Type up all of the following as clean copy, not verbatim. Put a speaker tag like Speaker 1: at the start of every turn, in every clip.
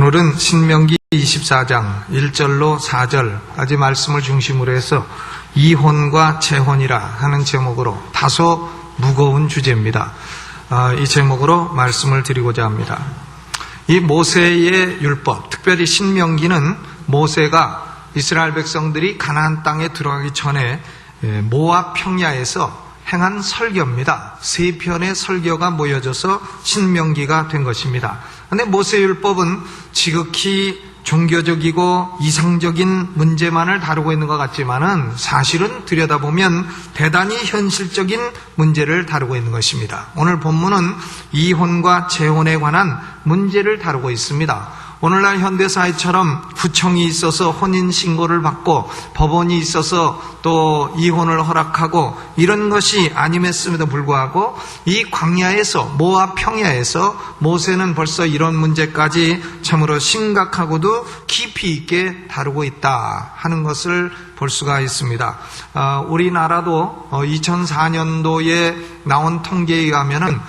Speaker 1: 오늘은 신명기 24장 1절로 4절까지 말씀을 중심으로 해서 이혼과 재혼이라 하는 제목으로 다소 무거운 주제입니다. 이 제목으로 말씀을 드리고자 합니다. 이 모세의 율법, 특별히 신명기는 모세가 이스라엘 백성들이 가나안 땅에 들어가기 전에 모압 평야에서 행한 설교입니다. 세 편의 설교가 모여져서 신명기가 된 것입니다. 그런데 모세율법은 지극히 종교적이고 이상적인 문제만을 다루고 있는 것 같지만은 사실은 들여다보면 대단히 현실적인 문제를 다루고 있는 것입니다. 오늘 본문은 이혼과 재혼에 관한 문제를 다루고 있습니다. 오늘날 현대사회처럼 구청이 있어서 혼인신고를 받고 법원이 있어서 또 이혼을 허락하고 이런 것이 아님했음에도 불구하고 이 광야에서 모압 평야에서 모세는 벌써 이런 문제까지 참으로 심각하고도 깊이 있게 다루고 있다 하는 것을 볼 수가 있습니다. 우리나라도 2004년도에 나온 통계에 의하면은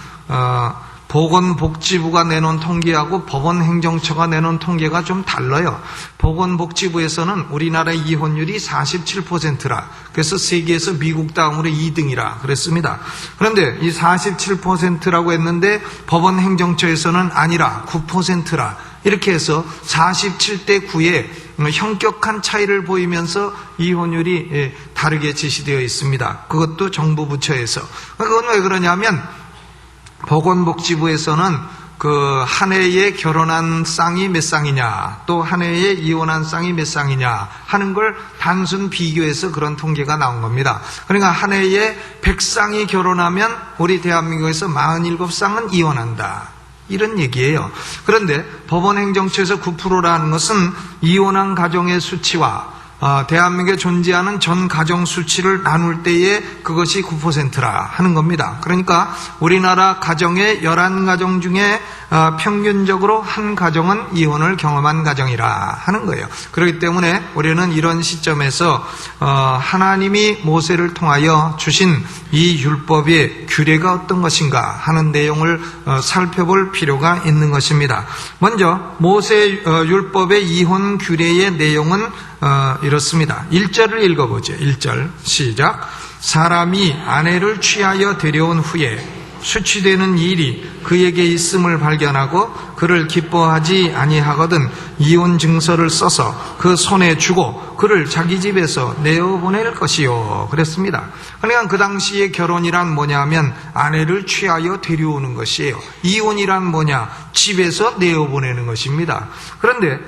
Speaker 1: 보건복지부가 내놓은 통계하고 법원행정처가 내놓은 통계가 좀 달라요. 보건복지부에서는 우리나라 이혼율이 47%라 그래서 세계에서 미국 다음으로 2등이라 그랬습니다. 그런데 이 47%라고 했는데 법원행정처에서는 아니라 9%라 이렇게 해서 47대 9에 현격한 차이를 보이면서 이혼율이 다르게 제시되어 있습니다. 그것도 정부 부처에서. 그건 왜 그러냐면 보건복지부에서는 그 한 해에 결혼한 쌍이 몇 쌍이냐 또 한 해에 이혼한 쌍이 몇 쌍이냐 하는 걸 단순 비교해서 그런 통계가 나온 겁니다. 그러니까 한 해에 100쌍이 결혼하면 우리 대한민국에서 47쌍은 이혼한다 이런 얘기예요. 그런데 법원행정처에서 9%라는 것은 이혼한 가정의 수치와 대한민국에 존재하는 전 가정 수치를 나눌 때에 그것이 9%라 하는 겁니다. 그러니까 우리나라 가정의 11가정 중에 평균적으로 한 가정은 이혼을 경험한 가정이라 하는 거예요. 그렇기 때문에 우리는 이런 시점에서 하나님이 모세를 통하여 주신 이 율법의 규례가 어떤 것인가 하는 내용을 살펴볼 필요가 있는 것입니다. 먼저 모세 율법의 이혼 규례의 내용은 이렇습니다. 1절을 읽어보죠. 1절 시작. 사람이 아내를 취하여 데려온 후에 수치되는 일이 그에게 있음을 발견하고 그를 기뻐하지 아니하거든 이혼 증서를 써서 그 손에 주고 그를 자기 집에서 내어보낼 것이요 그랬습니다. 그러니까 그 당시에 결혼이란 뭐냐면 아내를 취하여 데려오는 것이에요. 이혼이란 뭐냐? 집에서 내어보내는 것입니다. 그런데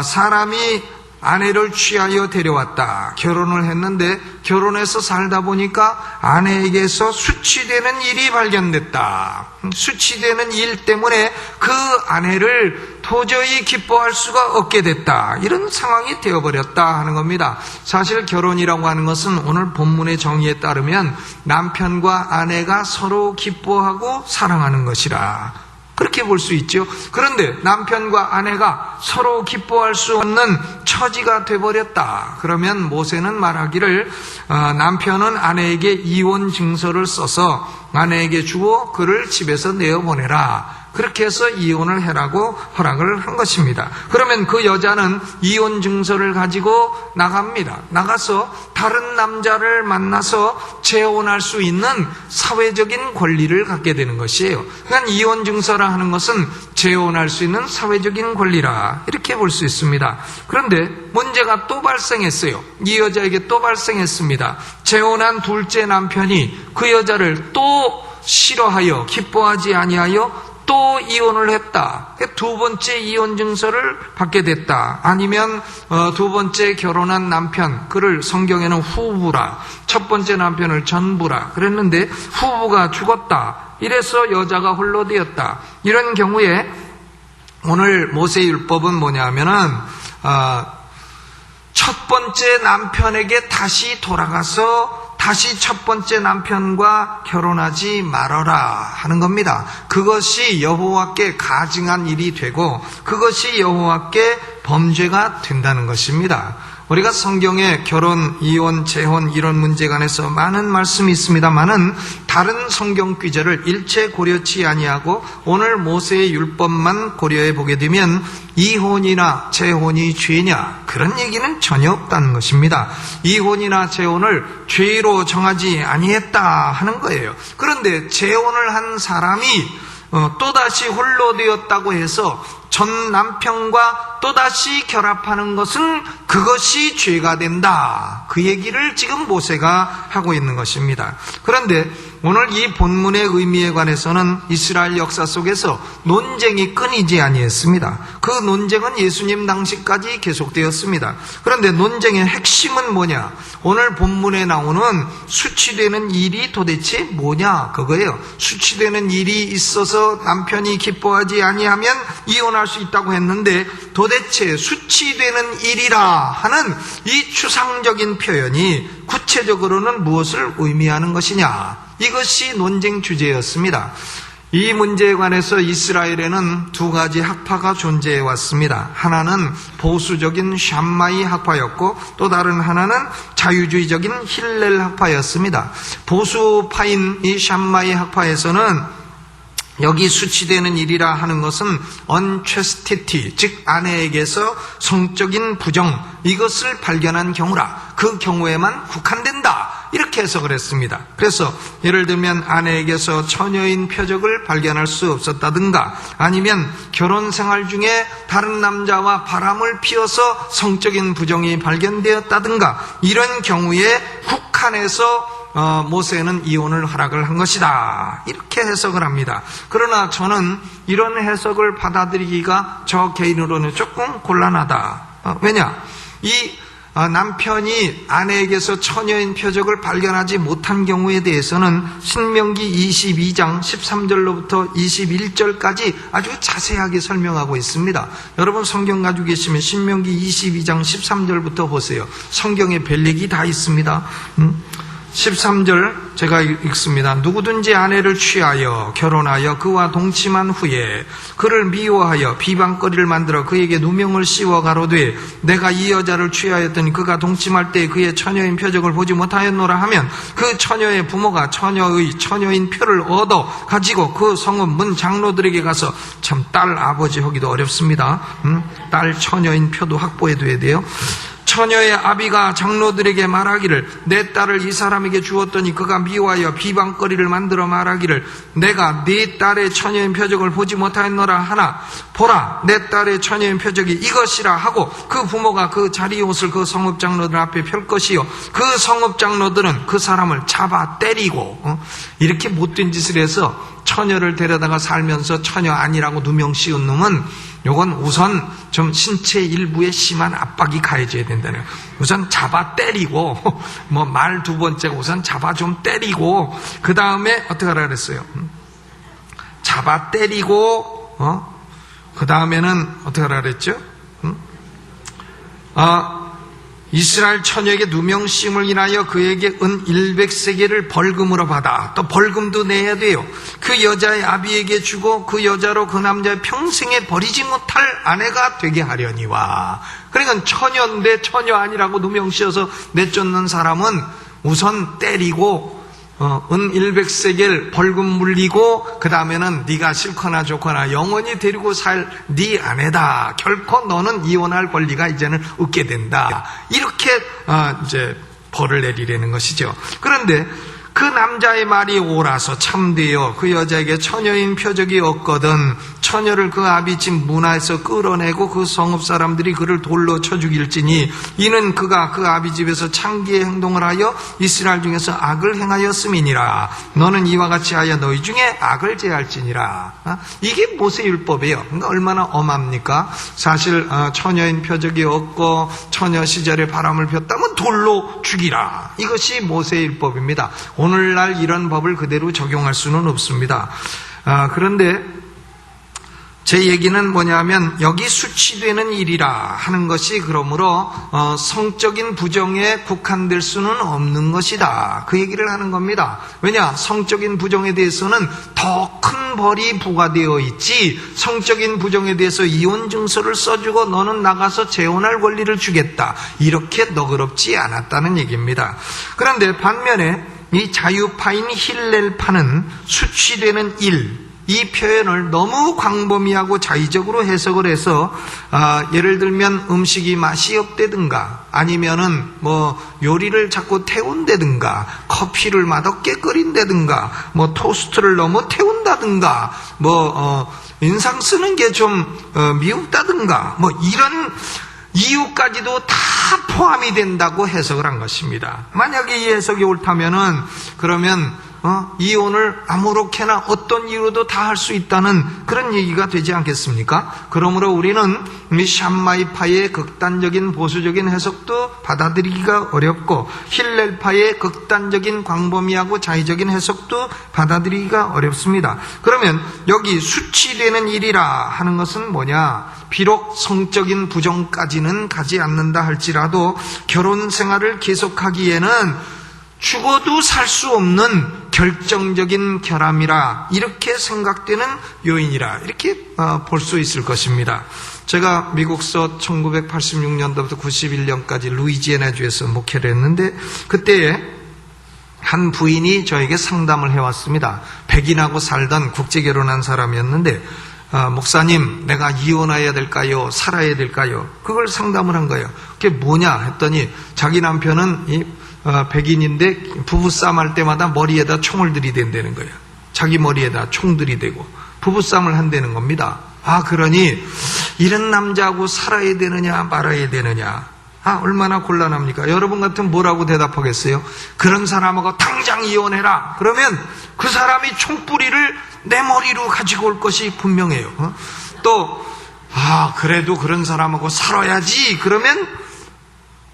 Speaker 1: 사람이 아내를 취하여 데려왔다. 결혼을 했는데 결혼해서 살다 보니까 아내에게서 수치되는 일이 발견됐다. 수치되는 일 때문에 그 아내를 도저히 기뻐할 수가 없게 됐다. 이런 상황이 되어버렸다 하는 겁니다. 사실 결혼이라고 하는 것은 오늘 본문의 정의에 따르면 남편과 아내가 서로 기뻐하고 사랑하는 것이라. 그렇게 볼 수 있죠. 그런데 남편과 아내가 서로 기뻐할 수 없는 처지가 돼버렸다. 그러면 모세는 말하기를 남편은 아내에게 이혼 증서를 써서 아내에게 주고 그를 집에서 내어보내라. 그렇게 해서 이혼을 해라고 허락을 한 것입니다. 그러면 그 여자는 이혼 증서를 가지고 나갑니다. 나가서 다른 남자를 만나서 재혼할 수 있는 사회적인 권리를 갖게 되는 것이에요. 그러니까 이혼 증서라 하는 것은 재혼할 수 있는 사회적인 권리라 이렇게 볼 수 있습니다. 그런데 문제가 또 발생했어요. 이 여자에게 또 발생했습니다. 재혼한 둘째 남편이 그 여자를 또 싫어하여 기뻐하지 아니하여 또 이혼을 했다. 두 번째 이혼 증서를 받게 됐다. 아니면 두 번째 결혼한 남편, 그를 성경에는 후부라, 첫 번째 남편을 전부라 그랬는데 후부가 죽었다. 이래서 여자가 홀로 되었다. 이런 경우에 오늘 모세율법은 뭐냐면은 첫 번째 남편에게 다시 돌아가서 다시 첫 번째 남편과 결혼하지 말아라 하는 겁니다. 그것이 여호와께 가증한 일이 되고 그것이 여호와께 범죄가 된다는 것입니다. 우리가 성경에 결혼, 이혼, 재혼 이런 문제에 관해서 많은 말씀이 있습니다만은 다른 성경 규제를 일체 고려치 아니하고 오늘 모세의 율법만 고려해 보게 되면 이혼이나 재혼이 죄냐 그런 얘기는 전혀 없다는 것입니다. 이혼이나 재혼을 죄로 정하지 아니했다 하는 거예요. 그런데 재혼을 한 사람이 또다시 홀로 되었다고 해서 전 남편과 또다시 결합하는 것은 그것이 죄가 된다. 그 얘기를 지금 모세가 하고 있는 것입니다. 그런데 오늘 이 본문의 의미에 관해서는 이스라엘 역사 속에서 논쟁이 끊이지 아니했습니다. 그 논쟁은 예수님 당시까지 계속되었습니다. 그런데 논쟁의 핵심은 뭐냐? 오늘 본문에 나오는 수치되는 일이 도대체 뭐냐? 그거예요. 수치되는 일이 있어서 남편이 기뻐하지 아니하면 이혼할 수 있다고 했는데 도대체 수치되는 일이라 하는 이 추상적인 표현이 구체적으로는 무엇을 의미하는 것이냐? 이것이 논쟁 주제였습니다. 이 문제에 관해서 이스라엘에는 두 가지 학파가 존재해 왔습니다. 하나는 보수적인 샴마이 학파였고 또 다른 하나는 자유주의적인 힐렐 학파였습니다. 보수파인 이 샴마이 학파에서는 여기 수치되는 일이라 하는 것은 unchastity, 즉 아내에게서 성적인 부정, 이것을 발견한 경우라. 그 경우에만 국한된다. 이렇게 해석을 했습니다. 그래서 예를 들면 아내에게서 처녀인 표적을 발견할 수 없었다든가 아니면 결혼 생활 중에 다른 남자와 바람을 피워서 성적인 부정이 발견되었다든가 이런 경우에 국한해서 모세는 이혼을 허락을 한 것이다. 이렇게 해석을 합니다. 그러나 저는 이런 해석을 받아들이기가 저 개인으로는 조금 곤란하다. 왜냐? 이 남편이 아내에게서 처녀인 표적을 발견하지 못한 경우에 대해서는 신명기 22장 13절로부터 21절까지 아주 자세하게 설명하고 있습니다. 여러분 성경 가지고 계시면 신명기 22장 13절부터 보세요. 성경에 별 얘기 다 있습니다. 13절 제가 읽습니다. 누구든지 아내를 취하여 결혼하여 그와 동침한 후에 그를 미워하여 비방거리를 만들어 그에게 누명을 씌워 가로되 내가 이 여자를 취하였더니 그가 동침할 때 그의 처녀인 표적을 보지 못하였노라 하면 그 처녀의 부모가 처녀의 처녀인 표를 얻어 가지고 그 성읍 문 장로들에게 가서 참 딸 아버지 하기도 어렵습니다. 딸 처녀인 표도 확보해 둬야 돼요. 처녀의 아비가 장로들에게 말하기를 내 딸을 이 사람에게 주었더니 그가 미워하여 비방거리를 만들어 말하기를 내가 네 딸의 처녀인 표적을 보지 못하였노라 하나 보라 내 딸의 처녀인 표적이 이것이라 하고 그 부모가 그 자리 옷을 그 성읍 장로들 앞에 펼 것이요 그 성읍 장로들은 그 사람을 잡아 때리고 이렇게 못된 짓을 해서 처녀를 데려다가 살면서 처녀 아니라고 누명 씌운 놈은 요건 우선 좀 신체 일부에 심한 압박이 가해져야 된다는 거예요. 우선 잡아 때리고 뭐 말 두 번째가 우선 잡아 좀 때리고 그 다음에 어떻게 하라 그랬어요? 잡아 때리고 그 다음에는 어떻게 하라 그랬죠? 이스라엘 처녀에게 누명심을 인하여 그에게 은 100세겔을 벌금으로 받아 또 벌금도 내야 돼요. 그 여자의 아비에게 주고 그 여자로 그 남자의 평생에 버리지 못할 아내가 되게 하려니와. 그러니까 처녀인데 처녀 아니라고 누명 씌워서 내쫓는 사람은 우선 때리고 은 100세겔 벌금 물리고 그 다음에는 네가 싫거나 좋거나 영원히 데리고 살 네 아내다. 결코 너는 이혼할 권리가 이제는 없게 된다. 이렇게 이제 벌을 내리려는 것이죠. 그런데 그 남자의 말이 옳아서 참되어 그 여자에게 처녀인 표적이 없거든 처녀를 그 아비 집 문화에서 끌어내고 그 성읍 사람들이 그를 돌로 쳐 죽일지니 이는 그가 그 아비 집에서 창기의 행동을 하여 이스라엘 중에서 악을 행하였음이니라. 너는 이와 같이 하여 너희 중에 악을 제할지니라. 이게 모세율법이에요. 그러니까 얼마나 엄합니까? 사실 처녀인 표적이 없고 처녀 시절에 바람을 폈다면 돌로 죽이라. 이것이 모세율법입니다. 오늘날 이런 법을 그대로 적용할 수는 없습니다. 그런데 제 얘기는 뭐냐면 여기 수치되는 일이라 하는 것이 그러므로 성적인 부정에 국한될 수는 없는 것이다. 그 얘기를 하는 겁니다. 왜냐? 성적인 부정에 대해서는 더 큰 벌이 부과되어 있지, 성적인 부정에 대해서 이혼 증서를 써주고 너는 나가서 재혼할 권리를 주겠다, 이렇게 너그럽지 않았다는 얘기입니다. 그런데 반면에 이 자유파인 힐렐파는 수치되는 일, 이 표현을 너무 광범위하고 자의적으로 해석을 해서 예를 들면 음식이 맛이 없다든가, 아니면은 뭐 요리를 자꾸 태운다든가, 커피를 맛없게 끓인다든가, 뭐 토스트를 너무 태운다든가, 뭐 인상 쓰는 게 좀 미흡다든가, 뭐 이런 이유까지도 다 포함이 된다고 해석을 한 것입니다. 만약에 이 해석이 옳다면은 그러면 이혼을 아무렇게나 어떤 이유로도 다 할 수 있다는 그런 얘기가 되지 않겠습니까? 그러므로 우리는 이 샴마이파의 극단적인 보수적인 해석도 받아들이기가 어렵고, 힐렐파의 극단적인 광범위하고 자의적인 해석도 받아들이기가 어렵습니다. 그러면 여기 수치되는 일이라 하는 것은 뭐냐? 비록 성적인 부정까지는 가지 않는다 할지라도 결혼 생활을 계속하기에는 죽어도 살 수 없는 결정적인 결함이라, 이렇게 생각되는 요인이라, 이렇게 볼 수 있을 것입니다. 제가 미국서 1986년도부터 91년까지 루이지애나주에서 목회를 했는데, 그때에 한 부인이 저에게 상담을 해왔습니다. 백인하고 살던 국제결혼한 사람이었는데, 목사님, 내가 이혼해야 될까요? 살아야 될까요? 그걸 상담을 한 거예요. 그게 뭐냐 했더니, 자기 남편은 백인인데 부부싸움 할 때마다 머리에다 총을 들이댄다는 거예요. 자기 머리에다 총 들이대고 부부싸움을 한다는 겁니다. 그러니 이런 남자하고 살아야 되느냐 말아야 되느냐, 얼마나 곤란합니까? 여러분 같으면 뭐라고 대답하겠어요? 그런 사람하고 당장 이혼해라. 그러면 그 사람이 총뿌리를 내 머리로 가지고 올 것이 분명해요. 또 그래도 그런 사람하고 살아야지. 그러면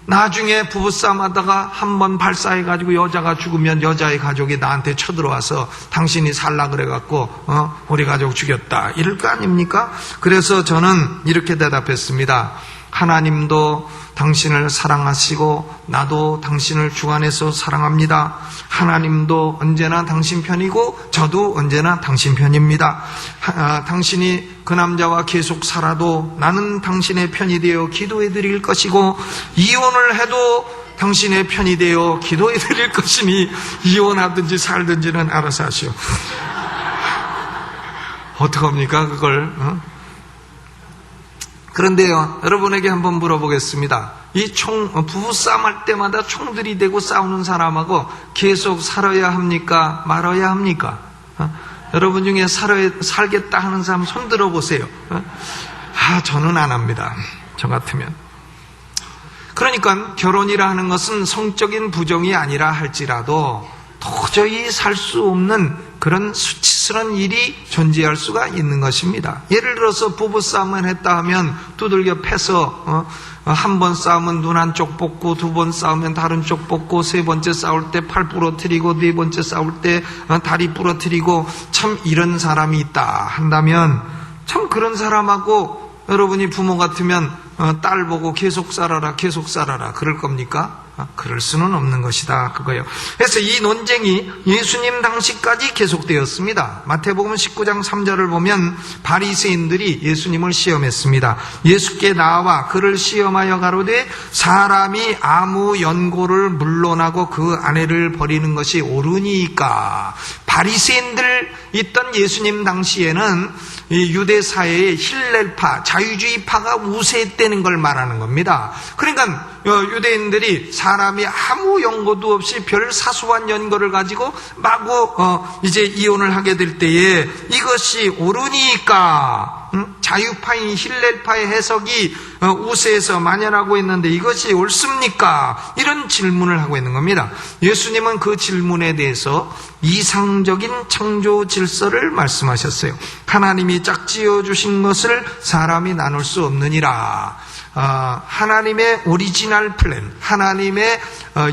Speaker 1: 나중에 부부싸움 하다가 한번 발사해가지고 여자가 죽으면 여자의 가족이 나한테 쳐들어와서 당신이 살라 그래갖고 우리 가족 죽였다, 이럴 거 아닙니까? 그래서 저는 이렇게 대답했습니다. 하나님도 당신을 사랑하시고 나도 당신을 주관해서 사랑합니다. 하나님도 언제나 당신 편이고 저도 언제나 당신 편입니다. 당신이 그 남자와 계속 살아도 나는 당신의 편이 되어 기도해 드릴 것이고, 이혼을 해도 당신의 편이 되어 기도해 드릴 것이니 이혼하든지 살든지는 알아서 하시오. 어떡합니까 그걸? 그런데요, 여러분에게 한번 물어보겠습니다. 이 부부싸움 할 때마다 총들이 대고 싸우는 사람하고 계속 살아야 합니까? 말아야 합니까? 여러분 중에 살겠다 하는 사람 손 들어보세요. 저는 안 합니다. 저 같으면. 그러니까 결혼이라 하는 것은 성적인 부정이 아니라 할지라도 도저히 살 수 없는 그런 수치스러운 일이 존재할 수가 있는 것입니다. 예를 들어서 부부싸움을 했다 하면 두들겨 패서 한 번 싸우면 눈 한쪽 뽑고, 두 번 싸우면 다른 쪽 뽑고, 세 번째 싸울 때 팔 부러뜨리고, 네 번째 싸울 때 다리 부러뜨리고, 참 이런 사람이 있다 한다면, 참 그런 사람하고 여러분이 부모 같으면 딸 보고 계속 살아라 그럴 겁니까? 그럴 수는 없는 것이다 그거예요. 그래서 이 논쟁이 예수님 당시까지 계속되었습니다. 마태복음 19장 3절을 보면 바리새인들이 예수님을 시험했습니다. 예수께 나와 그를 시험하여 가로되 사람이 아무 연고를 물론하고 그 아내를 버리는 것이 옳으니까. 바리새인들 있던 예수님 당시에는 이 유대 사회의 힐렐파, 자유주의파가 우세했다는 걸 말하는 겁니다. 그러니까 유대인들이 사람이 아무 연고도 없이 별 사소한 연고를 가지고 마구 이제 이혼을 하게 될 때에 이것이 옳으니까, 자유파인 힐렐파의 해석이 우세해서 만연하고 있는데 이것이 옳습니까? 이런 질문을 하고 있는 겁니다. 예수님은 그 질문에 대해서 이상적인 창조 질서를 말씀하셨어요. 하나님이 짝지어 주신 것을 사람이 나눌 수 없느니라. 하나님의 오리지널 플랜, 하나님의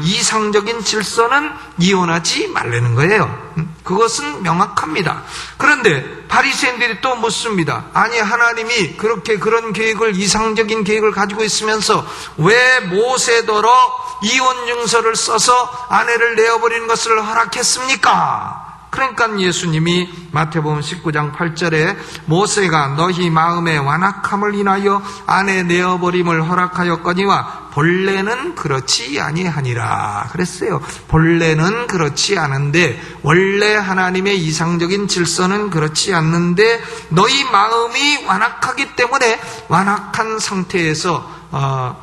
Speaker 1: 이상적인 질서는 이혼하지 말라는 거예요. 그것은 명확합니다. 그런데 바리새인들이 또 묻습니다. 아니, 하나님이 그렇게 그런 계획을, 이상적인 계획을 가지고 있으면서 왜 모세더러 이혼 증서를 써서 아내를 내어버리는 것을 허락했습니까? 그러니까 예수님이 마태복음 19장 8절에 모세가 너희 마음의 완악함을 인하여 아내 내어버림을 허락하였거니와 본래는 그렇지 아니하니라 그랬어요. 본래는 그렇지 않은데, 원래 하나님의 이상적인 질서는 그렇지 않는데 너희 마음이 완악하기 때문에 완악한 상태에서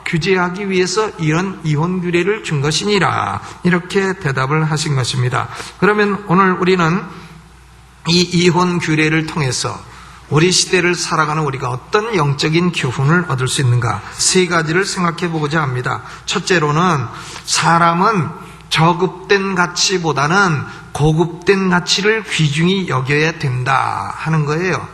Speaker 1: 규제하기 위해서 이런 이혼 규례를 준 것이니라, 이렇게 대답을 하신 것입니다. 그러면 오늘 우리는 이 이혼 규례를 통해서 우리 시대를 살아가는 우리가 어떤 영적인 교훈을 얻을 수 있는가, 세 가지를 생각해 보고자 합니다. 첫째로는 사람은 저급된 가치보다는 고급된 가치를 귀중히 여겨야 된다 하는 거예요.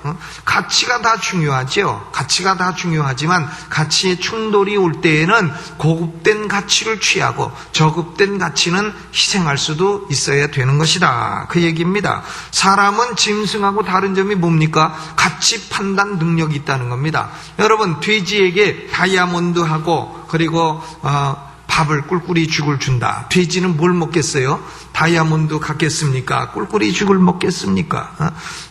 Speaker 1: 가치가 다 중요하죠. 가치가 다 중요하지만 가치의 충돌이 올 때에는 고급된 가치를 취하고 저급된 가치는 희생할 수도 있어야 되는 것이다, 그 얘기입니다. 사람은 짐승하고 다른 점이 뭡니까? 가치 판단 능력이 있다는 겁니다. 여러분, 돼지에게 다이아몬드하고 그리고 밥을, 꿀꿀이 죽을 준다. 돼지는 뭘 먹겠어요? 다이아몬드 갖겠습니까? 꿀꿀이 죽을 먹겠습니까?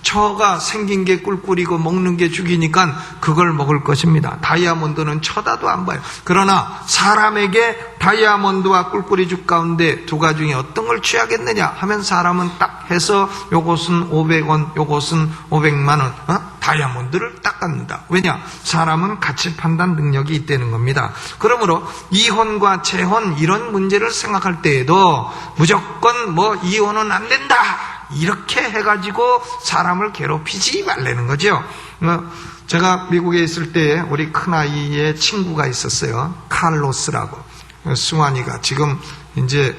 Speaker 1: 처가 생긴 게 꿀꿀이고 먹는 게 죽이니까 그걸 먹을 것입니다. 다이아몬드는 쳐다도 안 봐요. 그러나 사람에게 다이아몬드와 꿀꿀이 죽 가운데 두 가지 중에 어떤 걸 취하겠느냐 하면 사람은 딱 해서 요것은 500원, 요것은 500만 원, 다이아몬드를 딱 갖는다. 왜냐? 사람은 가치 판단 능력이 있다는 겁니다. 그러므로 이혼과 재혼 이런 문제를 생각할 때에도 무조건 이혼은 안 된다 이렇게 해가지고 사람을 괴롭히지 말라는 거죠. 제가 미국에 있을 때 우리 큰아이의 친구가 있었어요. 칼로스라고. 승환이가 지금 이제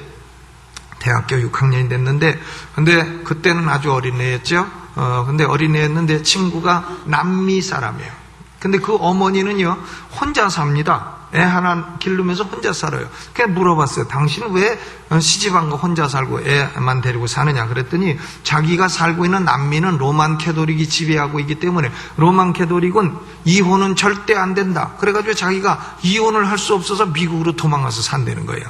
Speaker 1: 대학교 6학년이 됐는데, 근데 그때는 아주 어린애였죠. 근데 어린애였는데 친구가 남미 사람이에요. 근데 그 어머니는요, 혼자 삽니다. 애 하나 기르면서 혼자 살아요. 그냥 물어봤어요. 당신은 왜 시집한 거 혼자 살고 애만 데리고 사느냐 그랬더니, 자기가 살고 있는 남미는 로만 캐톨릭이 지배하고 있기 때문에 로만 캐톨릭은 이혼은 절대 안 된다. 그래가지고 자기가 이혼을 할 수 없어서 미국으로 도망가서 산다는 거예요.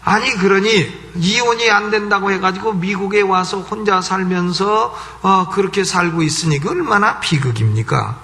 Speaker 1: 아니, 그러니 이혼이 안 된다고 해가지고 미국에 와서 혼자 살면서 그렇게 살고 있으니 그 얼마나 비극입니까?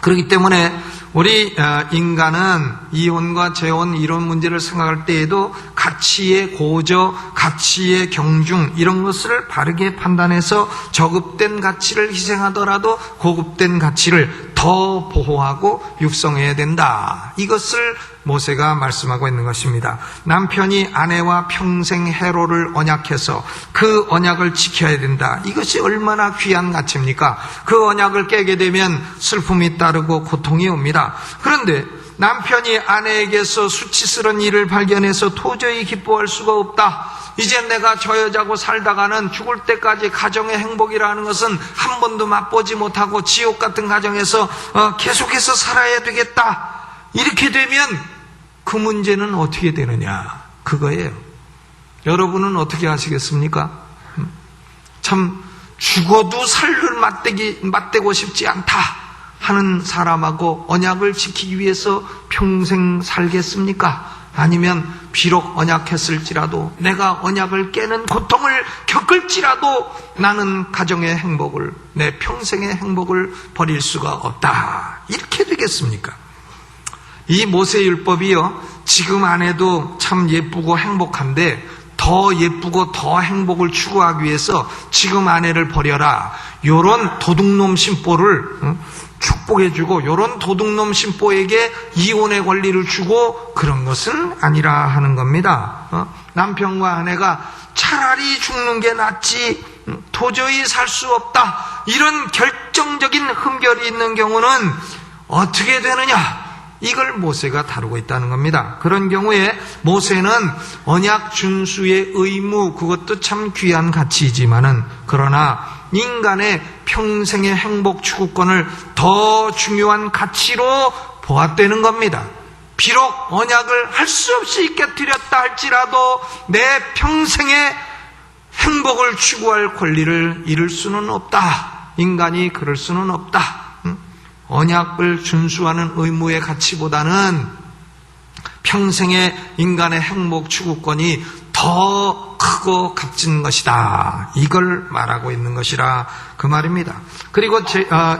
Speaker 1: 그렇기 때문에 우리 인간은 이혼과 재혼 이런 문제를 생각할 때에도 가치의 고저, 가치의 경중 이런 것을 바르게 판단해서 저급된 가치를 희생하더라도 고급된 가치를 더 보호하고 육성해야 된다. 이것을 모세가 말씀하고 있는 것입니다. 남편이 아내와 평생 해로를 언약해서 그 언약을 지켜야 된다. 이것이 얼마나 귀한 가치입니까? 그 언약을 깨게 되면 슬픔이 따르고 고통이 옵니다. 그런데 남편이 아내에게서 수치스러운 일을 발견해서 도저히 기뻐할 수가 없다. 이제 내가 저 여자하고 살다가는 죽을 때까지 가정의 행복이라는 것은 한 번도 맛보지 못하고 지옥 같은 가정에서 계속해서 살아야 되겠다. 이렇게 되면 그 문제는 어떻게 되느냐, 그거예요. 여러분은 어떻게 하시겠습니까? 참 죽어도 살을 맞대고 싶지 않다 하는 사람하고 언약을 지키기 위해서 평생 살겠습니까? 아니면 비록 언약했을지라도 내가 언약을 깨는 고통을 겪을지라도 나는 가정의 행복을, 내 평생의 행복을 버릴 수가 없다, 이렇게 되겠습니까? 이 모세율법이요, 지금 아내도 참 예쁘고 행복한데 더 예쁘고 더 행복을 추구하기 위해서 지금 아내를 버려라, 요런 도둑놈 신보를 축복해주고 요런 도둑놈 신보에게 이혼의 권리를 주고 그런 것은 아니라 하는 겁니다. 남편과 아내가 차라리 죽는 게 낫지 도저히 살 수 없다, 이런 결정적인 흠결이 있는 경우는 어떻게 되느냐, 이걸 모세가 다루고 있다는 겁니다. 그런 경우에 모세는 언약 준수의 의무, 그것도 참 귀한 가치이지만은 그러나 인간의 평생의 행복 추구권을 더 중요한 가치로 보았다는 겁니다. 비록 언약을 할 수 없이 깨뜨렸다 할지라도 내 평생의 행복을 추구할 권리를 잃을 수는 없다. 인간이 그럴 수는 없다. 언약을 준수하는 의무의 가치보다는 평생의 인간의 행복 추구권이 더 크고 값진 것이다. 이걸 말하고 있는 것이라 그 말입니다. 그리고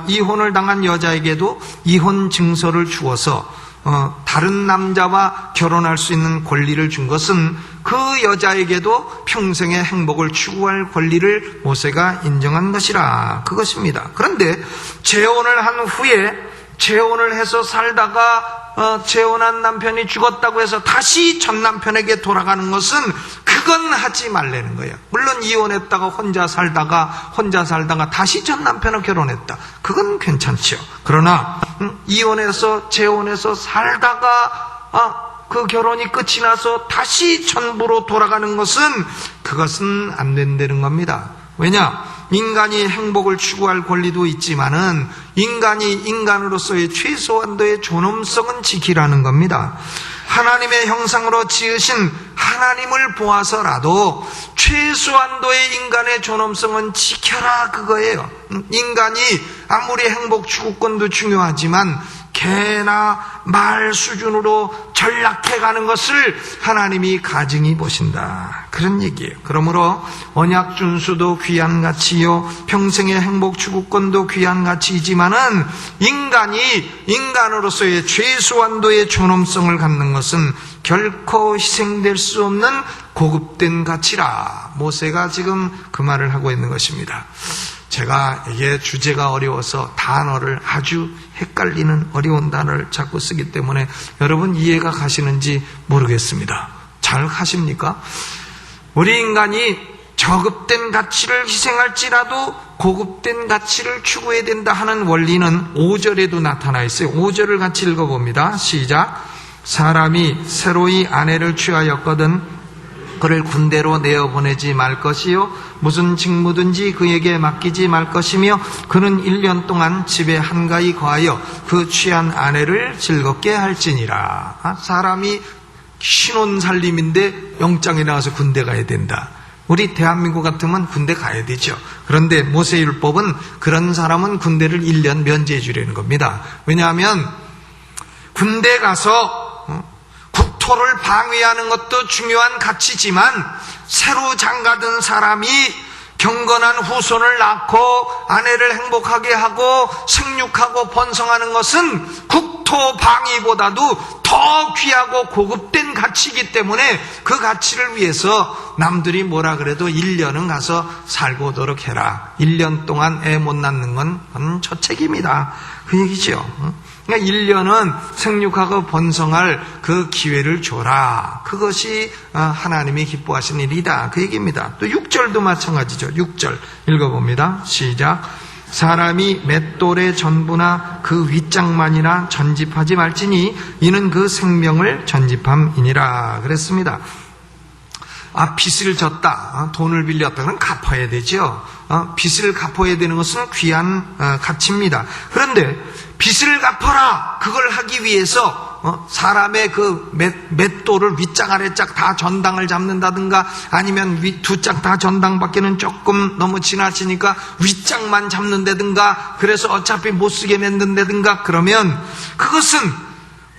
Speaker 1: 이혼을 당한 여자에게도 이혼 증서를 주어서 다른 남자와 결혼할 수 있는 권리를 준 것은 그 여자에게도 평생의 행복을 추구할 권리를 모세가 인정한 것이라 그것입니다. 그런데 재혼을 한 후에 재혼을 해서 살다가 재혼한 남편이 죽었다고 해서 다시 전 남편에게 돌아가는 것은 그건 하지 말라는 거예요. 물론 이혼했다가 혼자 살다가 다시 전 남편을 결혼했다. 그건 괜찮죠. 그러나 이혼해서 재혼해서 살다가 그 결혼이 끝이 나서 다시 전부로 돌아가는 그것은 안 된다는 겁니다. 왜냐? 인간이 행복을 추구할 권리도 있지만은 인간이 인간으로서의 최소한도의 존엄성은 지키라는 겁니다. 하나님의 형상으로 지으신 하나님을 보아서라도 최소한도의 인간의 존엄성은 지켜라 그거예요. 인간이 아무리 행복 추구권도 중요하지만 개나 말 수준으로 전락해가는 것을 하나님이 가증히 보신다. 그런 얘기예요. 그러므로 언약 준수도 귀한 가치요, 평생의 행복 추구권도 귀한 가치이지만은 인간이 인간으로서의 최소한도의 존엄성을 갖는 것은 결코 희생될 수 없는 고급된 가치라. 모세가 지금 그 말을 하고 있는 것입니다. 제가 이게 주제가 어려워서 단어를 아주 헷갈리는 어려운 단어를 자꾸 쓰기 때문에 여러분 이해가 가시는지 모르겠습니다. 잘 하십니까? 우리 인간이 저급된 가치를 희생할지라도 고급된 가치를 추구해야 된다 하는 원리는 5절에도 나타나 있어요. 5절을 같이 읽어봅니다. 시작. 사람이 새로이 아내를 취하였거든 그를 군대로 내어보내지 말 것이요 무슨 직무든지 그에게 맡기지 말 것이며 그는 1년 동안 집에 한가히 거하여 그 취한 아내를 즐겁게 할지니라. 사람이 신혼살림인데 영장에 나와서 군대 가야 된다. 우리 대한민국 같으면 군대 가야 되죠. 그런데 모세율법은 그런 사람은 군대를 1년 면제해 주려는 겁니다. 왜냐하면 군대 가서 국토를 방위하는 것도 중요한 가치지만 새로 장가든 사람이 경건한 후손을 낳고 아내를 행복하게 하고 생육하고 번성하는 것은 국토 방위보다도 더 귀하고 고급된 가치이기 때문에 그 가치를 위해서 남들이 뭐라 그래도 1년은 가서 살고 오도록 해라. 1년 동안 애 못 낳는 건 저 책임이다. 그 얘기죠. 그러니까 1년은 생육하고 번성할 그 기회를 줘라. 그것이 하나님이 기뻐하시는 일이다. 그 얘기입니다. 또 6절도 마찬가지죠. 6절 읽어봅니다. 시작. 사람이 맷돌의 전부나 그 윗장만이나 전집하지 말지니 이는 그 생명을 전집함이니라. 그랬습니다. 빚을 졌다, 돈을 빌렸다, 그럼 갚아야 되죠. 빚을 갚아야 되는 것은 귀한 가치입니다. 그런데 빚을 갚아라, 그걸 하기 위해서 사람의 그 맷돌을 윗짝 아래짝 다 전당을 잡는다든가 아니면 두 짝 다 전당밖에는 조금 너무 지나치니까 윗짝만 잡는다든가 그래서 어차피 못 쓰게 만든다든가 그러면 그것은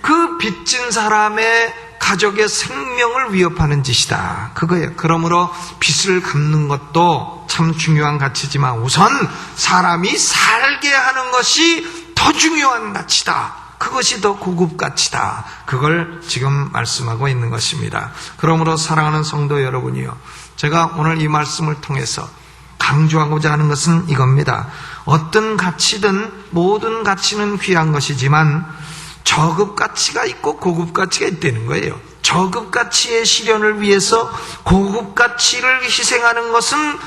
Speaker 1: 그 빚진 사람의 가족의 생명을 위협하는 짓이다. 그거예요. 그러므로 빚을 갚는 것도 참 중요한 가치지만 우선 사람이 살게 하는 것이 더 중요한 가치다. 그것이 더 고급 가치다. 그걸 지금 말씀하고 있는 것입니다. 그러므로 사랑하는 성도 여러분이요, 제가 오늘 이 말씀을 통해서 강조하고자 하는 것은 이겁니다. 어떤 가치든 모든 가치는 귀한 것이지만 저급 가치가 있고 고급 가치가 있다는 거예요. 저급 가치의 실현을 위해서 고급 가치를 희생하는 것은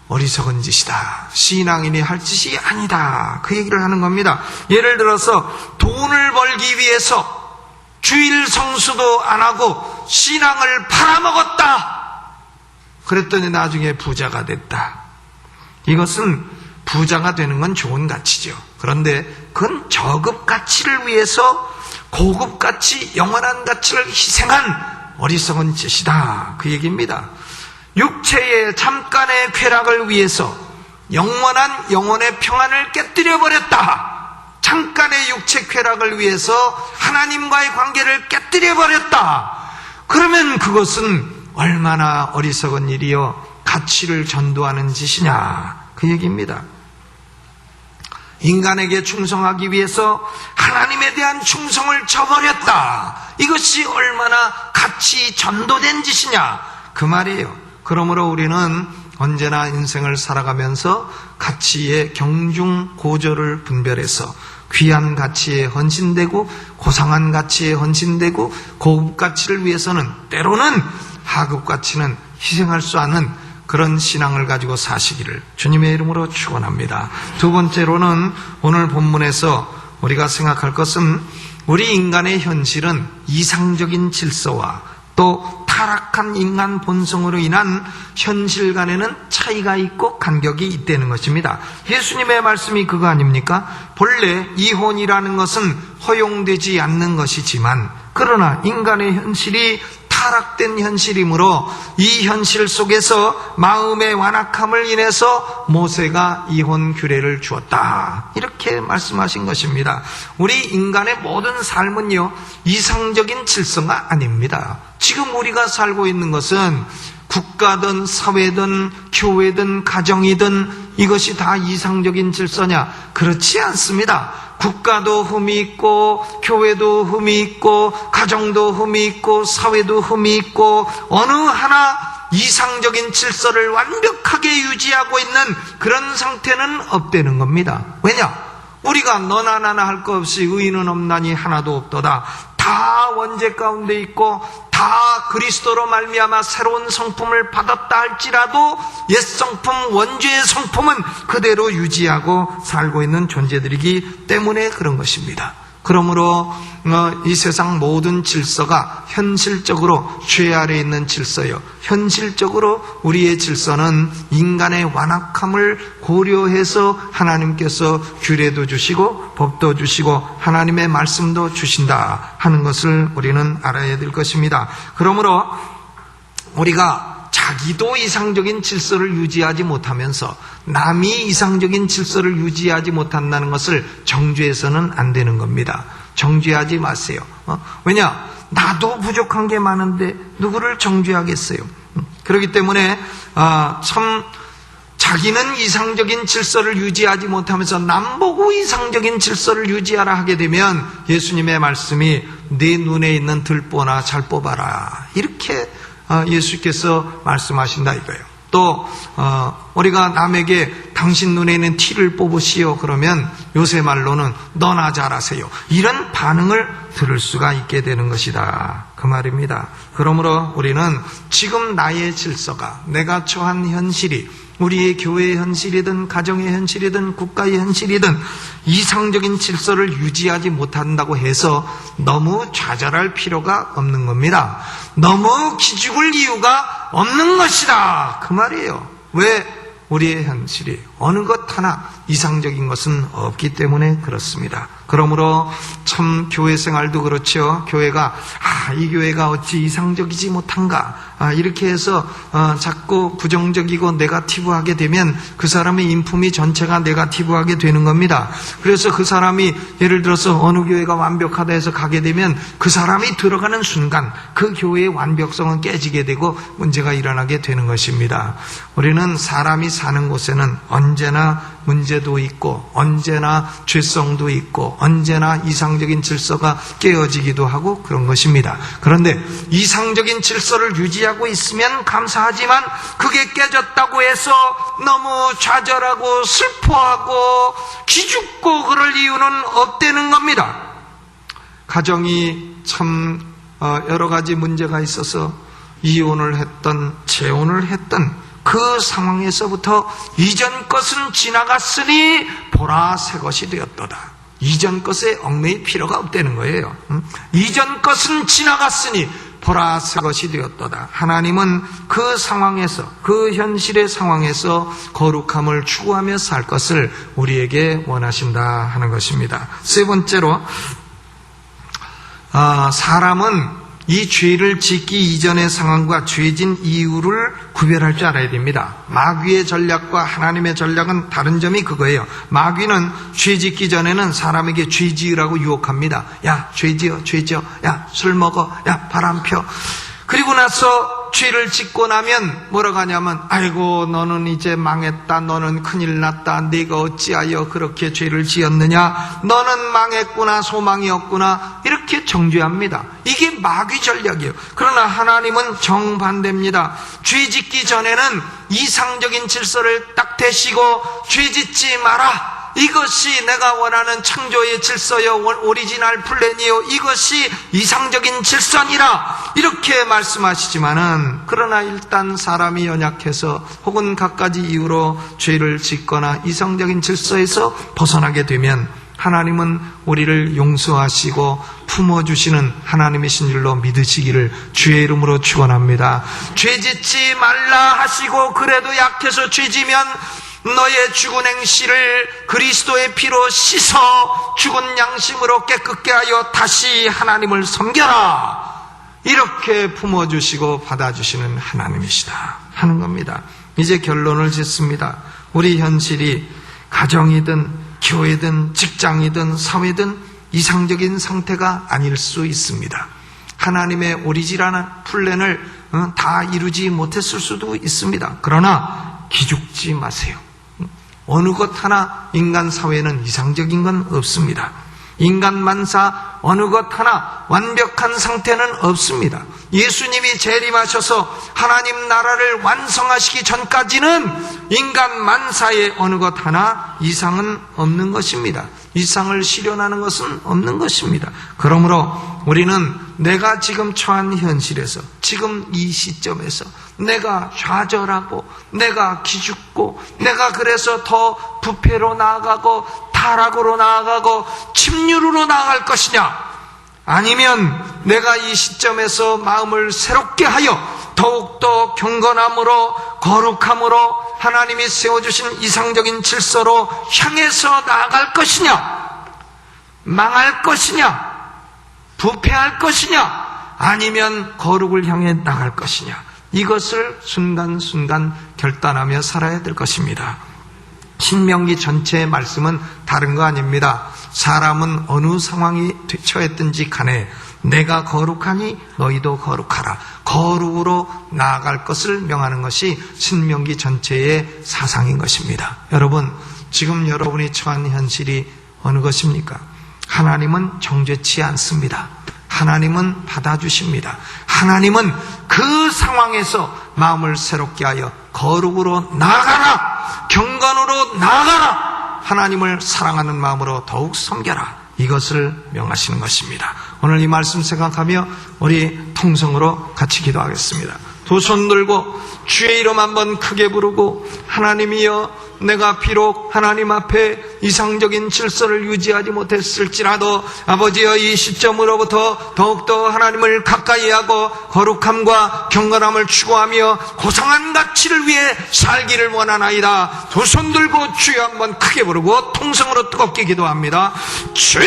Speaker 1: 어리석은 짓이다. 신앙인이 할 짓이 아니다. 그 얘기를 하는 겁니다. 예를 들어서 돈을 벌기 위해서 주일 성수도 안 하고 신앙을 팔아먹었다. 그랬더니 나중에 부자가 됐다. 이것은 부자가 되는 건 좋은 가치죠. 그런데 그건 저급 가치를 위해서 고급 가치, 영원한 가치를 희생한 어리석은 짓이다. 그 얘기입니다. 육체의 잠깐의 쾌락을 위해서 영원한 영혼의 평안을 깨뜨려 버렸다. 잠깐의 육체 쾌락을 위해서 하나님과의 관계를 깨뜨려 버렸다. 그러면 그것은 얼마나 어리석은 일이요 가치를 전도하는 짓이냐 그 얘기입니다. 인간에게 충성하기 위해서 하나님에 대한 충성을 저버렸다. 이것이 얼마나 가치 전도된 짓이냐 그 말이에요. 그러므로 우리는 언제나 인생을 살아가면서 가치의 경중 고조를 분별해서 귀한 가치에 헌신되고 고상한 가치에 헌신되고 고급 가치를 위해서는 때로는 하급 가치는 희생할 수 없는 그런 신앙을 가지고 사시기를 주님의 이름으로 축원합니다. 두 번째로는 오늘 본문에서 우리가 생각할 것은 우리 인간의 현실은 이상적인 질서와 또 타락한 인간 본성으로 인한 현실 간에는 차이가 있고 간격이 있다는 것입니다. 예수님의 말씀이 그거 아닙니까? 본래 이혼이라는 것은 허용되지 않는 것이지만 그러나 인간의 현실이 타락된 현실이므로 이 현실 속에서 마음의 완악함을 인해서 모세가 이혼 규례를 주었다. 이렇게 말씀하신 것입니다. 우리 인간의 모든 삶은요 이상적인 질서가 아닙니다. 지금 우리가 살고 있는 것은 국가든 사회든 교회든 가정이든 이것이 다 이상적인 질서냐? 그렇지 않습니다. 국가도 흠이 있고 교회도 흠이 있고 가정도 흠이 있고 사회도 흠이 있고 어느 하나 이상적인 질서를 완벽하게 유지하고 있는 그런 상태는 없다는 겁니다. 왜냐? 우리가 너나 나나 할 것 없이 의인은 없나니 하나도 없도다. 다 원죄 가운데 있고 다 그리스도로 말미암아 새로운 성품을 받았다 할지라도 옛 성품, 원죄의 성품은 그대로 유지하고 살고 있는 존재들이기 때문에 그런 것입니다. 그러므로 이 세상 모든 질서가 현실적으로 죄 아래에 있는 질서요. 현실적으로 우리의 질서는 인간의 완악함을 고려해서 하나님께서 규례도 주시고 법도 주시고 하나님의 말씀도 주신다 하는 것을 우리는 알아야 될 것입니다. 그러므로 우리가 자기도 이상적인 질서를 유지하지 못하면서 남이 이상적인 질서를 유지하지 못한다는 것을 정죄해서는 안 되는 겁니다. 정죄하지 마세요. 왜냐? 나도 부족한 게 많은데 누구를 정죄하겠어요? 그렇기 때문에 참 자기는 이상적인 질서를 유지하지 못하면서 남 보고 이상적인 질서를 유지하라 하게 되면 예수님의 말씀이 네 눈에 있는 들보나 잘 뽑아라 이렇게 예수께서 말씀하신다 이거예요. 또 우리가 남에게 당신 눈에 있는 티를 뽑으시오 그러면 요새 말로는 너나 잘하세요 이런 반응을 들을 수가 있게 되는 것이다 그 말입니다. 그러므로 우리는 지금 나의 질서가 내가 처한 현실이 우리의 교회의 현실이든 가정의 현실이든 국가의 현실이든 이상적인 질서를 유지하지 못한다고 해서 너무 좌절할 필요가 없는 겁니다. 너무 기죽을 이유가 없는 것이다 그 말이에요. 왜? 우리의 현실이 어느 것 하나 이상적인 것은 없기 때문에 그렇습니다. 그러므로 참 교회 생활도 그렇죠. 교회가 이 교회가 어찌 이상적이지 못한가 이렇게 해서 자꾸 부정적이고 네거티브하게 되면 그 사람의 인품이 전체가 네거티브하게 되는 겁니다. 그래서 그 사람이 예를 들어서 어느 교회가 완벽하다 해서 가게 되면 그 사람이 들어가는 순간 그 교회의 완벽성은 깨지게 되고 문제가 일어나게 되는 것입니다. 우리는 사람이 사는 곳에는 언제나 문제도 있고 언제나 죄성도 있고 언제나 이상적인 질서가 깨어지기도 하고 그런 것입니다. 그런데 이상적인 질서를 유지하고 있으면 감사하지만 그게 깨졌다고 해서 너무 좌절하고 슬퍼하고 기죽고 그럴 이유는 없다는 겁니다. 가정이 참 여러 가지 문제가 있어서 이혼을 했던 재혼을 했던 그 상황에서부터 이전 것은 지나갔으니 보라 새 것이 되었도다. 이전 것에 얽매일 필요가 없다는 거예요. 이전 것은 지나갔으니 보라 새 것이 되었도다. 하나님은 그 상황에서, 그 현실의 상황에서 거룩함을 추구하며 살 것을 우리에게 원하신다 하는 것입니다. 세 번째로 사람은 이 죄를 짓기 이전의 상황과 죄진 이유를 구별할 줄 알아야 됩니다. 마귀의 전략과 하나님의 전략은 다른 점이 그거예요. 마귀는 죄 짓기 전에는 사람에게 죄 지으라고 유혹합니다. 야, 죄 지어, 죄 지어. 야, 술 먹어. 야, 바람 펴. 그리고 나서 죄를 짓고 나면 뭐라고 하냐면, 아이고 너는 이제 망했다, 너는 큰일 났다, 네가 어찌하여 그렇게 죄를 지었느냐, 너는 망했구나, 소망이 없구나, 이렇게 정죄합니다. 이게 마귀 전략이에요. 그러나 하나님은 정반대입니다. 죄 짓기 전에는 이상적인 질서를 딱 대시고 죄 짓지 마라, 이것이 내가 원하는 창조의 질서요, 오리지널 플랜이요, 이것이 이상적인 질서니라, 이렇게 말씀하시지만은, 그러나 일단 사람이 연약해서 혹은 갖가지 이유로 죄를 짓거나 이상적인 질서에서 벗어나게 되면 하나님은 우리를 용서하시고 품어주시는 하나님이신 줄로 믿으시기를 주의 이름으로 축원합니다. 죄 짓지 말라 하시고 그래도 약해서 죄 지면 너의 죽은 행실을 그리스도의 피로 씻어 죽은 양심으로 깨끗게 하여 다시 하나님을 섬겨라, 이렇게 품어주시고 받아주시는 하나님이시다 하는 겁니다. 이제 결론을 짓습니다. 우리 현실이 가정이든 교회든 직장이든 사회든 이상적인 상태가 아닐 수 있습니다. 하나님의 오리지널한 플랜을 다 이루지 못했을 수도 있습니다. 그러나 기죽지 마세요. 어느 것 하나 인간 사회는 이상적인 건 없습니다. 인간 만사 어느 것 하나 완벽한 상태는 없습니다. 예수님이 재림하셔서 하나님 나라를 완성하시기 전까지는 인간 만사의 어느 것 하나 이상은 없는 것입니다. 이상을 실현하는 것은 없는 것입니다. 그러므로 우리는 내가 지금 처한 현실에서, 지금 이 시점에서 내가 좌절하고 내가 기죽고 내가 그래서 더 부패로 나아가고 타락으로 나아가고 침륜으로 나아갈 것이냐, 아니면 내가 이 시점에서 마음을 새롭게 하여 더욱더 경건함으로 거룩함으로 하나님이 세워주신 이상적인 질서로 향해서 나아갈 것이냐, 망할 것이냐, 부패할 것이냐, 아니면 거룩을 향해 나갈 것이냐, 이것을 순간순간 결단하며 살아야 될 것입니다. 신명기 전체의 말씀은 다른 거 아닙니다. 사람은 어느 상황이 처했든지 간에 내가 거룩하니 너희도 거룩하라, 거룩으로 나아갈 것을 명하는 것이 신명기 전체의 사상인 것입니다. 여러분, 지금 여러분이 처한 현실이 어느 것입니까? 하나님은 정죄치 않습니다. 하나님은 받아주십니다. 하나님은 그 상황에서 마음을 새롭게 하여 거룩으로 나아가라, 경건으로 나아가라, 하나님을 사랑하는 마음으로 더욱 섬겨라, 이것을 명하시는 것입니다. 오늘 이 말씀 생각하며 우리 통성으로 같이 기도하겠습니다. 두 손 들고 주의 이름 한번 크게 부르고, 하나님이여, 내가 비록 하나님 앞에 이상적인 질서를 유지하지 못했을지라도 아버지여, 이 시점으로부터 더욱더 하나님을 가까이 하고 거룩함과 경건함을 추구하며 고상한 가치를 위해 살기를 원하나이다. 두 손 들고 주여 한번 크게 부르고 통성으로 뜨겁게 기도합니다. 주여,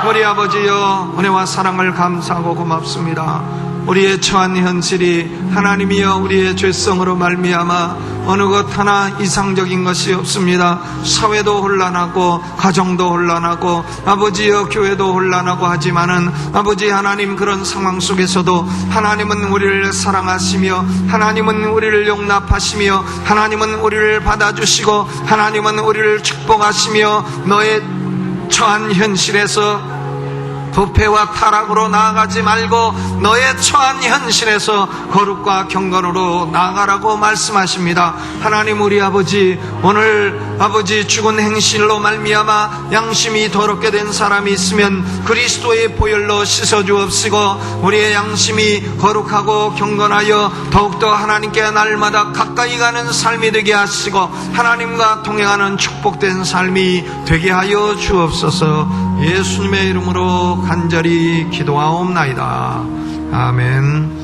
Speaker 1: 우리 아버지여, 은혜와 사랑을 감사하고 고맙습니다. 우리의 처한 현실이 하나님이여 우리의 죄성으로 말미암아 어느 것 하나 이상적인 것이 없습니다. 사회도 혼란하고 가정도 혼란하고 아버지여 교회도 혼란하고 하지만은 아버지 하나님, 그런 상황 속에서도 하나님은 우리를 사랑하시며 하나님은 우리를 용납하시며 하나님은 우리를 받아주시고 하나님은 우리를 축복하시며 너의 처한 현실에서 부패와 타락으로 나아가지 말고 너의 처한 현실에서 거룩과 경건으로 나아가라고 말씀하십니다. 하나님, 우리 아버지, 오늘 아버지 죽은 행실로 말미암아 양심이 더럽게 된 사람이 있으면 그리스도의 보혈로 씻어주옵시고 우리의 양심이 거룩하고 경건하여 더욱더 하나님께 날마다 가까이 가는 삶이 되게 하시고 하나님과 동행하는 축복된 삶이 되게 하여 주옵소서. 예수님의 이름으로 간절히 기도하옵나이다. 아멘.